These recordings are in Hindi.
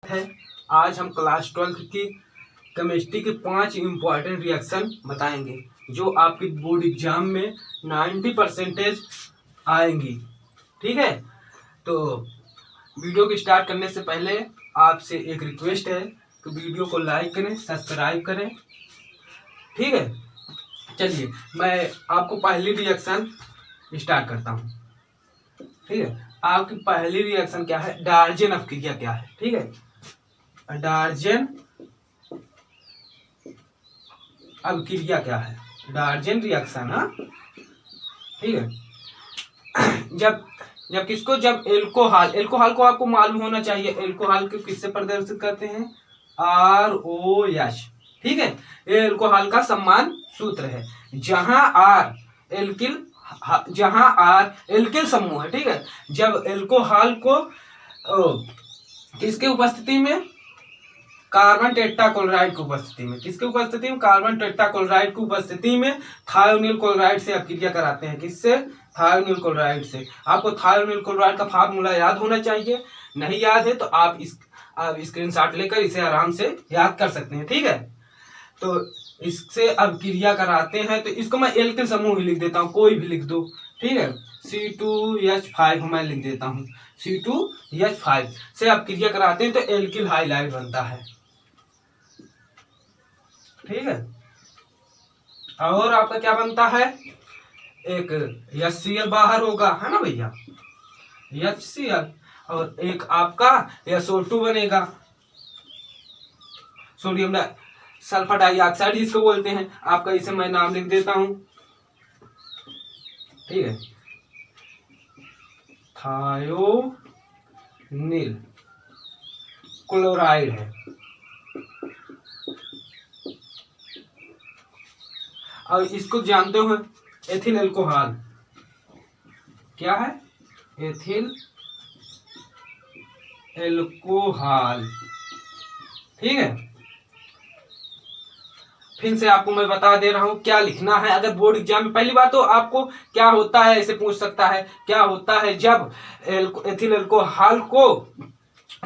है। आज हम क्लास 12 की केमिस्ट्री के 5 इम्पॉर्टेंट रिएक्शन बताएंगे जो आपके बोर्ड एग्जाम में 90% आएंगी। ठीक है, तो वीडियो को स्टार्ट करने से पहले आपसे एक रिक्वेस्ट है कि वीडियो को लाइक करें, सब्सक्राइब करें। ठीक है, चलिए मैं आपको पहली रिएक्शन स्टार्ट करता हूँ। ठीक है, आपकी पहली रिएक्शन क्या है? डार्जन अभिक्रिया क्या है? ठीक है, डार्जन अभिक्रिया क्या है? डार्जन रिएक्शन। हाँ, ठीक है। जब जब किसको, जब एल्कोहल को आपको मालूम होना चाहिए। एल्कोहल को किससे प्रदर्शित करते हैं? ROH। ठीक है, ये एल्कोहल का सम्मान सूत्र है। जहां R एल्किल समूह है। ठीक है, जब एल्कोहल को किसके उपस्थिति में? कार्बन टेट्राक्लोराइड की उपस्थिति में। किसकी उपस्थिति में? कार्बन टेट्राक्लोराइड की उपस्थिति में थायोनिल क्लोराइड से अभिक्रिया कराते हैं। किससे? थायोनिल क्लोराइड से। आपको थायोनिल क्लोराइड का फार्मूला याद होना चाहिए। नहीं याद है तो आप स्क्रीनशॉट लेकर इसे आराम से याद कर सकते हैं। ठीक है, तो इससे अभिक्रिया कराते हैं। तो इसको मैं एल्किल समूह ही लिख देता हूँ, कोई भी लिख दो। ठीक है, C2H5 मैं लिख देता हूँ। C2H5 से अभिक्रिया कराते हैं तो एल्किल हाइलाइड बनता है। ठीक है, और आपका क्या बनता है? एक HCl बाहर होगा, है ना भैया, HCl। और एक आपका SO2 बनेगा, सोडियम सल्फर डाइऑक्साइड जिसको बोलते हैं। आपका इसे मैं नाम लिख देता हूं। ठीक है, थायोनिल क्लोराइड है। और इसको जानते हो एथिल एल्कोहल क्या है? Ethyl alcohol. ठीक है, फिर से आपको मैं बता दे रहा हूं क्या लिखना है। अगर बोर्ड एग्जाम में पहली बार तो आपको क्या होता है इसे पूछ सकता है, क्या होता है जब एथिल एल्कोहल को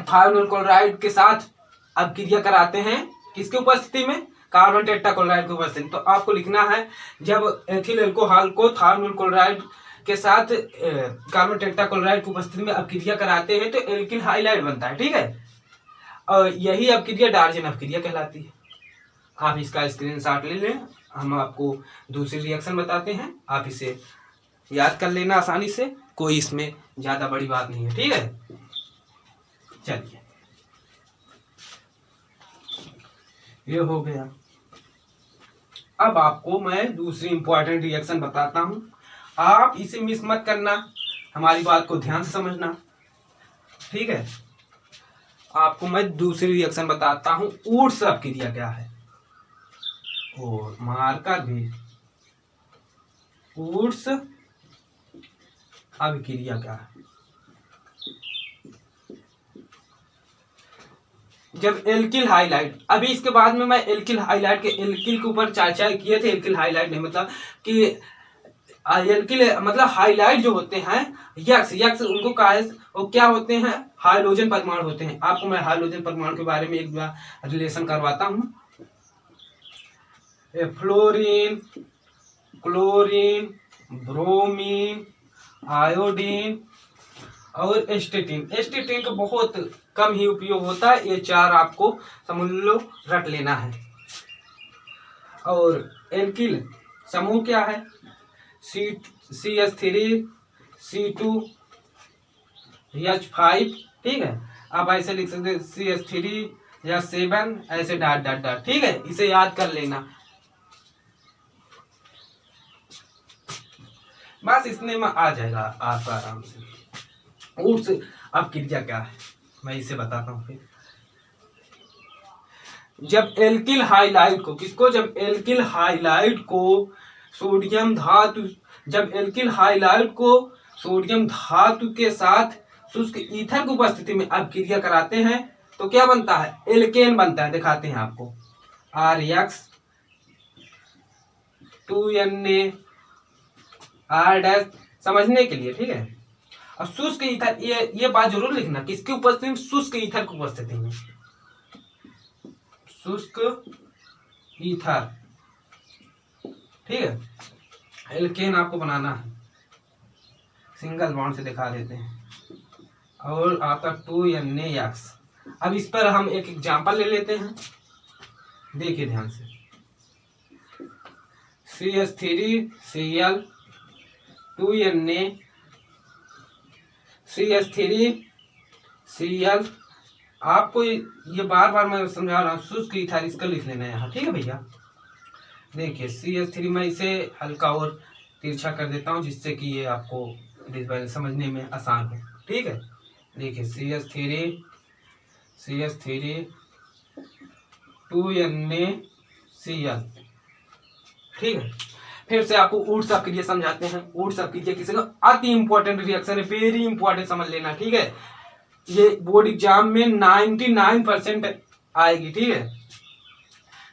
थायोनिल क्लोराइड के साथ अभिक्रिया कराते हैं? किसकी उपस्थिति में? कार्बन टेट्राक्लोराइड की उपस्थिति। तो आपको लिखना है जब एथिल एल्कोहल को थायोनिल क्लोराइड के साथ कार्बन टेट्राक्लोराइड की उपस्थिति में अभिक्रिया कराते हैं तो एल्किल हाइलाइड बनता है। ठीक है, और यही अभिक्रिया डार्जन अभिक्रिया कहलाती है। आप इसका स्क्रीनशॉट ले लें, हम आपको दूसरी रिएक्शन बताते हैं, आप इसे याद कर लेना आसानी से, कोई इसमें ज्यादा बड़ी बात नहीं है। ठीक है, चलिए ये हो गया। अब आपको मैं दूसरी इंपॉर्टेंट रिएक्शन बताता हूं, आप इसे मिस मत करना, हमारी बात को ध्यान से समझना। ठीक है, आपको मैं दूसरी रिएक्शन बताता हूं, ऊर्स अभिक्रिया क्या है, और मार्कर भी। ऊर्स अभिक्रिया क्या है? जब एल्किल हाइलाइड, अभी इसके बाद में मैं एल्किल हाइलाइड के ऊपर चर्चा किए थे। एल्किल हाइलाइड नहीं मतलब कि एल्किल मतलब हाइलाइट जो होते हैं यक्स उनको वो क्या होते हैं? हाइड्रोजन परमाणु होते हैं। आपको मैं हाइड्रोजन परमाणु के बारे में एक बार रिलेशन करवाता हूं। फ्लोरीन, क्लोरीन, ब्रोमीन, आयोडीन और एस्टेटिन। एस्टेटिन का बहुत कम ही उपयोग होता है, ये 4 आपको समझ लो, रट लेना है। और एल्किल समूह क्या है? CH3, C2H5। ठीक है, आप ऐसे लिख सकते हैं CH3 या 7 ऐसे डॉट डॉट डॉट। ठीक है, इसे याद कर लेना, बस इतने में आ जाएगा आपका आराम से। ऊर्स अभिक्रिया क्या है मैं इसे बताता हूं। फिर जब एल्किल हाइलाइड को, किसको? जब एल्किल हाइलाइड को सोडियम धातु, जब एल्किल हाइलाइड को सोडियम धातु के साथ शुष्क ईथर की उपस्थिति में अभिक्रिया कराते हैं तो क्या बनता है? एल्केन बनता है। दिखाते हैं आपको, RX 2Na R डैश समझने के लिए। ठीक है, अब शुष्क ईथर, ये बात जरूर लिखना, किसकी उपस्थिति में? शुष्क ईथर की उपस्थिति में, शुष्क ईथर, ठीक है। एल्केन आपको बनाना है, सिंगल बॉन्ड से दिखा देते हैं, और आपका 2NaX। अब इस पर हम एक एग्जांपल ले लेते हैं, देखिए ध्यान से। CH3Cl 2Na CH3Cl, आपको ये बार बार मैं समझा रहा हूँ, शुष्क ईथर इसका लिख लेना है यहाँ, ठीक है भैया। देखिए CH3 में इसे हल्का और तिरछा कर देता हूँ, जिससे कि ये आपको समझने में आसान हो, ठीक है। देखिए CH3 2NaCl, ठीक है। फिर से आपको ऊर्जा क्रिया समझाते हैं। ऊर्जा क्रिया किसी का अति इंपॉर्टेंट रिएक्शन है, वेरी इंपॉर्टेंट, समझ लेना, ठीक है। ये बोर्ड एग्जाम में 99% आएगी, ठीक है।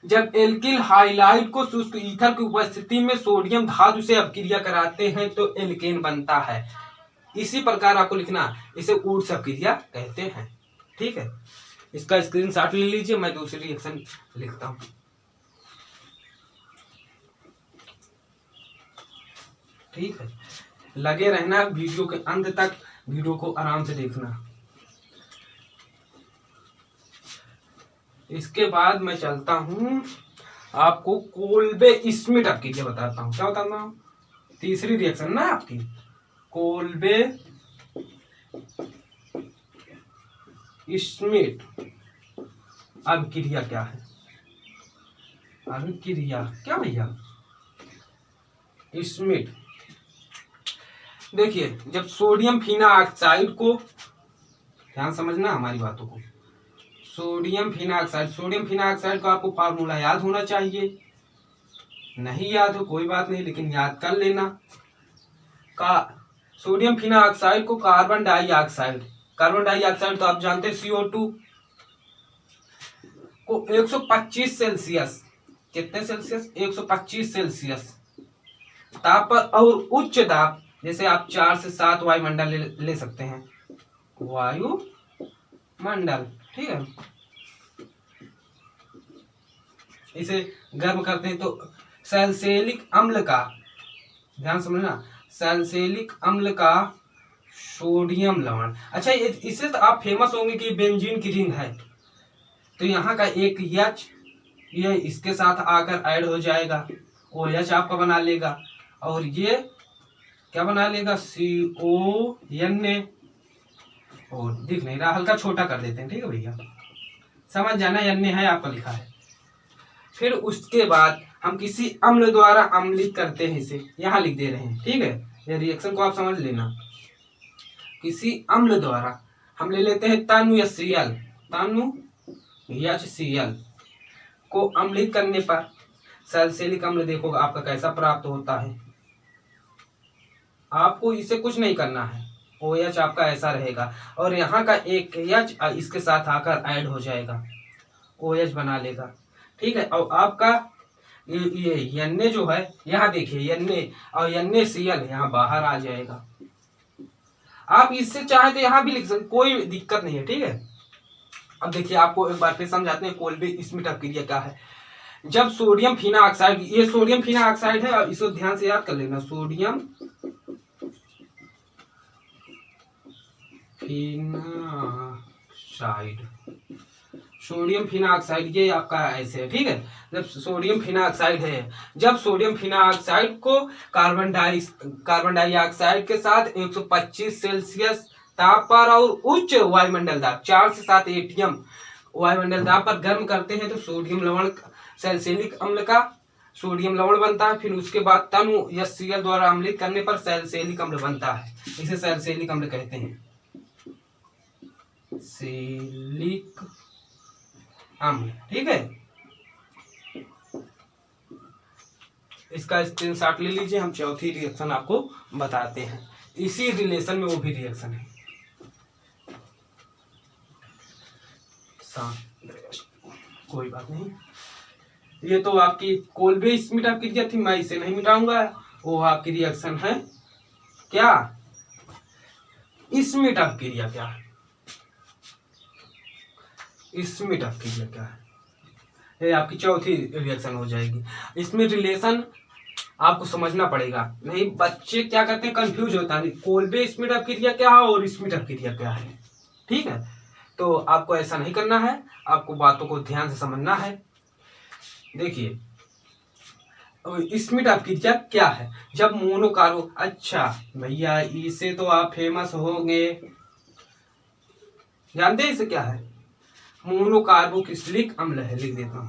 जब एल्किल हाइलाइड को शुष्क ईथर की उपस्थिति में सोडियम धातु से अपक्रिया कराते हैं तो एल्केन बनता है। इसी प्रकार आपको लिखना, इसे ऊर्जा क्रिया कहते हैं, ठीक है। इसका स्क्रीनशॉट ले लीजिए, मैं दूसरी रिएक्शन लिखता हूं, ठीक है। लगे रहना वीडियो के अंत तक, वीडियो को आराम से देखना। इसके बाद मैं चलता हूं, आपको कोल्बे स्मिट अपक्रिया बताता हूं। क्या बताता हूं? तीसरी रिएक्शन ना आपकी, कोल्बे स्मिट अपक्रिया क्या है? अपक्रिया क्या भैया? स्मिट, देखिए जब सोडियम फिनाऑक्साइड को, ध्यान समझना हमारी बातों को, सोडियम फिनाऑक्साइड का आपको फार्मूला याद होना चाहिए। नहीं याद हो कोई बात नहीं, लेकिन याद कर लेना। का सोडियम फिनाऑक्साइड को कार्बन डाइऑक्साइड तो आप जानते हैं CO2 को 125 सेल्सियस, कितने सेल्सियस? 125 सेल्सियस ताप पर और उच्च दाब, जैसे आप 4 से 7 वायुमंडल ले सकते हैं, वायुमंडल, ठीक है। इसे गर्म करते हैं तो सैलिसिलिक अम्ल का, ध्यान समझना, सैलिसिलिक अम्ल का सोडियम लवण। अच्छा, इससे तो आप फेमस होंगे कि बेंजीन की रिंग है, तो यहाँ का एक H ये इसके साथ आकर ऐड हो जाएगा, OH आपका बना लेगा, और ये क्या बना लेगा? CONA, और दिख नहीं रहा, हल्का छोटा कर देते हैं, ठीक है भैया, समझ जाना, Na है आपका लिखा है। फिर उसके बाद हम किसी अम्ल द्वारा अम्लित करते हैं, इसे यहाँ लिख दे रहे हैं, ठीक है। ये रिएक्शन को आप समझ लेना, किसी अम्ल द्वारा हम ले लेते हैं तनु HCl को अम्लित करने पर सैलिसिलिक अम्ल देखो आपका कैसा प्राप्त होता है। आपको इसे कुछ नहीं करना है, OH आपका ऐसा रहेगा, और यहाँ का एक H इसके साथ आकर ऐड हो जाएगा, OH बना लेगा, ठीक है। और आपका ये Na जो है, यहाँ देखिए Na और NaCl यहाँ बाहर आ जाएगा। आप इससे चाहे तो यहाँ भी लिख सकते, कोई दिक्कत नहीं है, ठीक है। अब देखिए आपको एक बार फिर समझाते हैं कोल्बे स्मिट अपक्रिया क्या है। जब सोडियम फिनाऑक्साइड, ये सोडियम फिनाऑक्साइड है, और इसको ध्यान से याद कर लेना, सोडियम फिनाऑक्साइड ये आपका ऐसे है, ठीक है। जब सोडियम फिनाऑक्साइड को कार्बन डाइऑक्साइड के साथ 125 सेल्सियस ताप पर और उच्च वायुमंडल दाब 4 से 7 ATM वायुमंडल दाब पर गर्म करते हैं तो सोडियम लवण, सैलिसिलिक अम्ल का सोडियम लवण बनता है। फिर उसके बाद तनु HCl द्वारा अम्लित करने पर सैलिसिलिक अम्ल बनता है, इसे सैलिसिलिक अम्ल कहते हैं, सैलिसिलिक अम्ल, ठीक है। इसका स्क्रीनशॉट ले लीजिए, हम चौथी रिएक्शन आपको बताते हैं, इसी रिलेशन में वो भी रिएक्शन है। कोई बात नहीं, ये तो आपकी कोल्बे स्मिट अपक्रिया थी, मैं इसे नहीं मिटाऊंगा, वो आपकी रिएक्शन है क्या? स्मिट अपक्रिया क्या है? स्मिट अपक्रिया क्या है? ये आपकी चौथी रिएक्शन हो जाएगी। इसमें रिलेशन आपको समझना पड़ेगा, नहीं बच्चे क्या करते हैं, कंफ्यूज होता है कोल्बे स्मिट अपक्रिया क्या है और स्मिट अपक्रिया क्या है। ठीक है, तो आपको ऐसा नहीं करना है, आपको बातों को ध्यान से समझना है। देखिए स्मिट अपक्रिया क्या है, जब मोनोकार्बो, अच्छा भैया इसे तो आप फेमस होंगे, जानते हैं इसे क्या है? मोनोकार्बोक्सिलिक अम्ल है, लिख देता हूं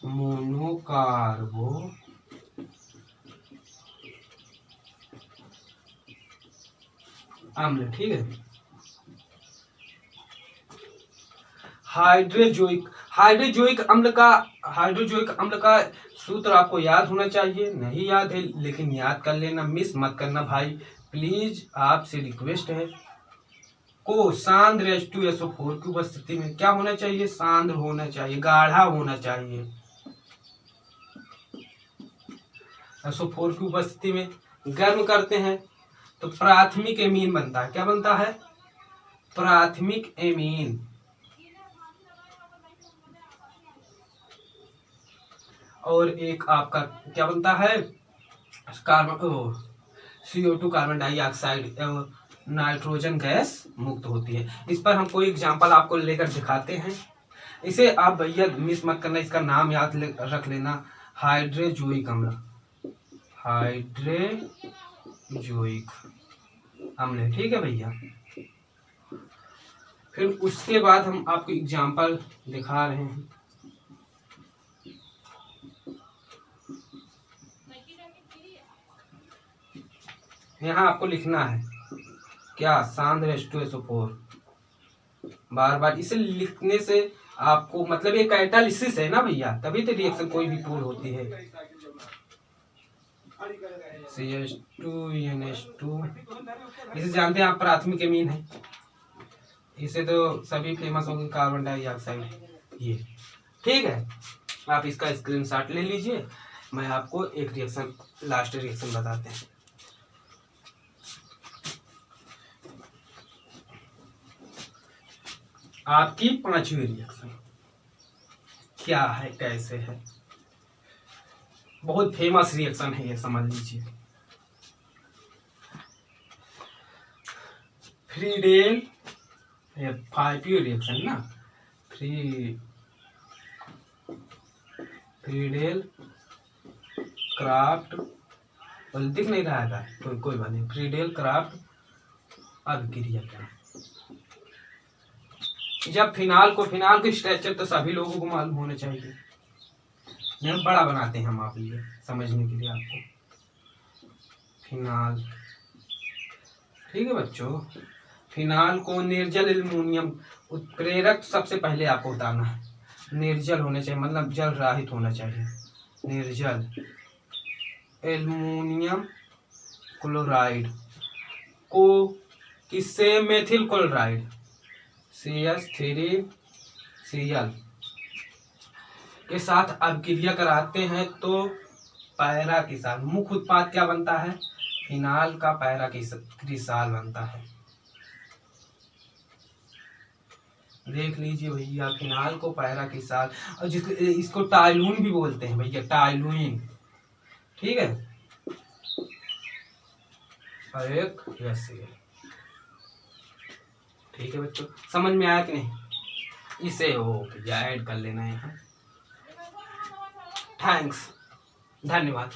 मोनोकार्बो अम्ल। ठीक है, हाइड्रोजोइक अम्ल का सूत्र आपको याद होना चाहिए, नहीं याद है लेकिन याद कर लेना, मिस मत करना भाई प्लीज, आपसे रिक्वेस्ट है। को सांद्र H2SO4 की उपस्थिति में क्या होना चाहिए? सांद्र होना चाहिए, गाढ़ा होना चाहिए। SO4 की उपस्थिति में गर्म करते हैं तो प्राथमिक एमीन बनता है। क्या बनता है? प्राथमिक एमीन। और एक आपका क्या बनता है? CO2 carbon dioxide, nitrogen gas मुक्त होती है। इस पर हम कोई एग्जांपल आपको लेकर दिखाते हैं। इसे आप भैया मिस मत करना, इसका नाम याद रख लेना, हाइड्रोजोइक अम्ल। हाइड्रोजोइक अम्ल है, ठीक है भैया। फिर उसके बाद हम आपको एग्जांपल दिखा रहे हैं। यहाँ आपको लिखना है क्या? सांद्र H2SO4। बार बार इसे लिखने से आपको मतलब ये कैटालिसिस है ना भैया, तभी तो रिएक्शन कोई भी पूर्ण होती है। CH2NH2 इसे जानते हैं आप, प्राथमिक एमीन है, इसे तो सभी फेमस होंगे, कार्बन डाइऑक्साइड ये। ठीक है, आप इसका स्क्रीनशॉट ले लीजिए, मैं आपको एक रिएक्शन, लास्ट रिएक्शन बताते हैं। आपकी पांचवी रिएक्शन क्या है, कैसे है? बहुत फेमस रिएक्शन है ये, समझ लीजिए। फ्रीडेल, ये 5वीं रिएक्शन ना, फ्रीडेल क्राफ्ट, दिख नहीं रहा था तो कोई बात नहीं। फ्रीडेल क्राफ्ट अभिक्रिया क्या है? जब फिनाल को स्ट्रक्चर तो सभी लोगों को मालूम होना चाहिए, यहाँ बड़ा बनाते हैं हम आप लिए समझने के लिए आपको। फिनाल, ठीक है बच्चों, फिनाल को निर्जल एल्युमिनियम उत्प्रेरक सबसे पहले आपको बताना है, निर्जल होने चाहिए, मतलब जल रहित होना चाहिए। निर्जल एल्युमिनियम क्लोराइड को किससे? मेथिल क्लोराइड CH3Cl के साथ अभिक्रिया कराते हैं तो पैरा के साथ मुख्य उत्पाद क्या बनता है? फिनाल का पैरा क्रिसाल बनता है। देख लीजिए भैया, फिनाल को पैरा क्रिसाल, और इसको टाइलून भी बोलते हैं भैया, टाइलून। ठीक है, और एक यस, ठीक है बच्चों, समझ में आया कि नहीं? इसे हो भैया ऐड कर लेना है यहाँ। थैंक्स, धन्यवाद।